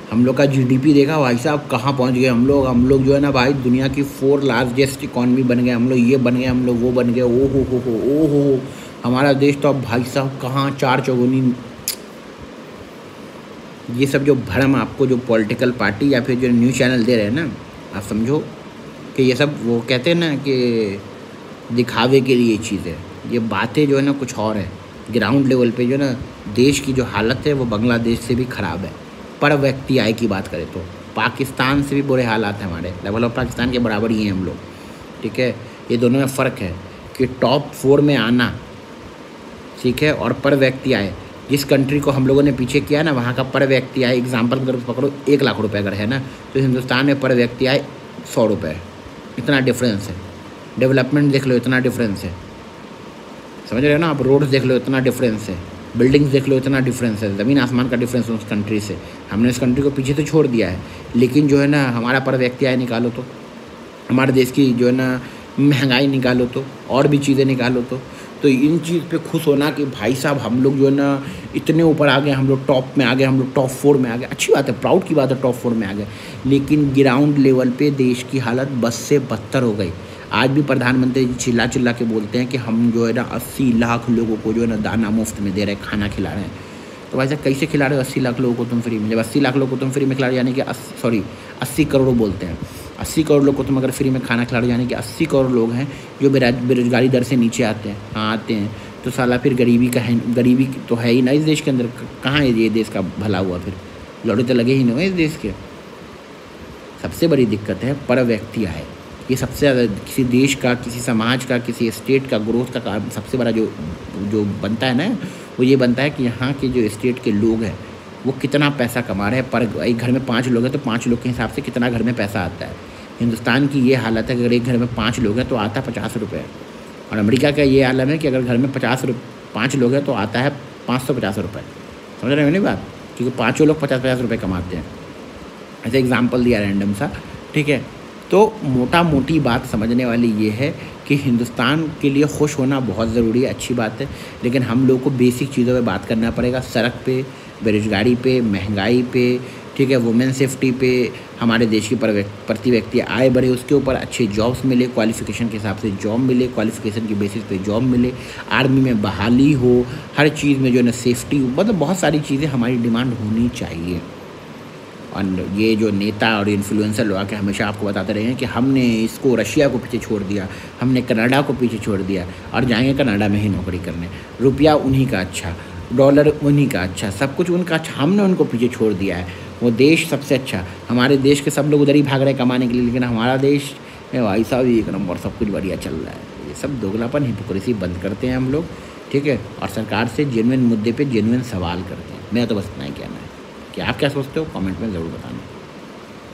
हम लोग का जीडीपी देखा भाई साहब कहाँ पहुँच गए हम लोग जो है ना भाई दुनिया की 4 लार्जेस्ट इकॉनमी बन गए हम लोग, ये बन गए हम लोग, वो बन गए, ओ हो ओ हो। हमारा देश तो अब भाई साहब कहाँ 4 चौगुनी। ये सब जो भ्रम आपको जो पॉलिटिकल पार्टी या फिर जो न्यूज़ चैनल दे रहे हैं ना, आप समझो कि ये सब वो कहते हैं ना कि दिखावे के लिए चीज़ है। ये बातें जो है ना कुछ और है। ग्राउंड लेवल पे जो है ना देश की जो हालत है वो बांग्लादेश से भी ख़राब है। पर व्यक्ति आय की बात करें तो पाकिस्तान से भी बुरे हालात हैं हमारे, लेवल ऑफ पाकिस्तान के बराबर ही हैं हम लोग, ठीक है। ये दोनों में फ़र्क है कि टॉप 4 में आना, ठीक है, और पर व्यक्ति आय। जिस कंट्री को हम लोगों ने पीछे किया ना वहाँ का पर व्यक्ति आय एग्जाम्पल अगर पकड़ो 1 लाख रुपए अगर है ना, तो हिंदुस्तान में पर व्यक्ति आय 100 रुपये। इतना डिफरेंस है। डेवलपमेंट देख लो इतना डिफरेंस है, समझ रहे हो ना आप। रोड्स देख लो इतना डिफरेंस है, बिल्डिंग्स देख लो इतना डिफरेंस है, ज़मीन आसमान का डिफरेंस उस कंट्री से। हमने उस कंट्री को पीछे तो छोड़ दिया है, लेकिन जो है ना हमारा पर व्यक्ति आय निकालो तो, हमारे देश की जो है ना महंगाई निकालो तो, और भी चीज़ें निकालो तो इन चीज़ पे खुश होना कि भाई साहब हम लोग जो है ना इतने ऊपर आ गए, हम लोग टॉप में आ गए, हम लोग टॉप 4 में आ गए, अच्छी बात है, प्राउड की बात है, टॉप 4 में आ गए। लेकिन ग्राउंड लेवल पे देश की हालत बस से बदतर हो गई। आज भी प्रधानमंत्री जी चिल्ला चिल्ला के बोलते हैं कि हम जो है ना 80 लाख लोगों को जो है ना दाना मुफ्त में दे रहे हैं, खाना खिला रहे हैं। तो भाई साहब कैसे खिला रहे हो 80 लाख लोगों को तुम फ्री में? जब 80 लाख लोगों को तुम फ्री में खिला रहे हो यानी कि 80 करोड़ बोलते हैं, 80 करोड़ लोग को तुम अगर फ्री में खाना खिला रहे हो यानी कि 80 करोड़ लोग हैं जो बेरोजगारी दर से नीचे आते हैं। हाँ आते हैं, तो साला फिर गरीबी तो है ही ना इस देश के अंदर। कहाँ है ये देश का भला हुआ? फिर लौटे तो लगे ही नहीं इस देश के। सबसे बड़ी दिक्कत है पर व्यक्ति आय। ये सबसे ज़्यादा किसी देश का, किसी समाज का, किसी स्टेट का ग्रोथ का कारण सबसे बड़ा जो बनता है ना, वो ये बनता है कि यहाँ के जो स्टेट के लोग हैं वो कितना पैसा कमा रहे हैं। पर एक घर में 5 लोग हैं तो 5 लोग के हिसाब से कितना घर में पैसा आता है। हिंदुस्तान की ये हालत है कि अगर एक घर में 5 लोग हैं तो आता 50 रुपये, और अमेरिका का ये आलम है कि अगर घर में 5 लोग हैं तो आता है 550 रुपये। समझ रहे हो नहीं बात? क्योंकि 5 लोग 50-50 रुपये कमाते हैं। ऐसे एग्जाम्पल दिया रैंडम सा, ठीक है। तो मोटा मोटी बात समझने वाली ये है कि हिंदुस्तान के लिए खुश होना बहुत ज़रूरी है, अच्छी बात है, लेकिन हम लोग को बेसिक चीज़ों पे बात करना पड़ेगा। सड़क पे, बेरोजगारी पे, महंगाई पे, ठीक है, वुमेन सेफ्टी पे, हमारे देश की प्रति व्यक्ति आय बढ़े, उसके ऊपर अच्छे जॉब्स मिले, क्वालिफ़िकेशन के हिसाब से जॉब मिले, क्वालिफ़िकेशन की बेसिस पे जॉब मिले, आर्मी में बहाली हो, हर चीज़ में जो है ना सेफ्टी, मतलब बहुत सारी चीज़ें हमारी डिमांड होनी चाहिए। और ये जो नेता और इन्फ्लुएंसर लोग आके हमेशा आपको बताते रहे हैं कि हमने इसको रशिया को पीछे छोड़ दिया, हमने कनाडा को पीछे छोड़ दिया, और जाएंगे कनाडा में ही नौकरी करने। रुपया उन्हीं का अच्छा, डॉलर उन्हीं का अच्छा, सब कुछ उनका अच्छा, हमने उनको पीछे छोड़ दिया है। वो देश सबसे अच्छा, हमारे देश के सब लोग उधर ही भाग रहे हैं कमाने के लिए, लेकिन हमारा देश में भाई साहब एक नंबर सब कुछ बढ़िया चल रहा है। ये सब दोगलापन, हिपोक्रेसी बंद करते हैं हम लोग, ठीक है, और सरकार से जेन्युइन मुद्दे पे जेन्युइन सवाल करते हैं। मैं तो बस इतना ही कहना है कि आप क्या सोचते हो, कमेंट में ज़रूर बताना।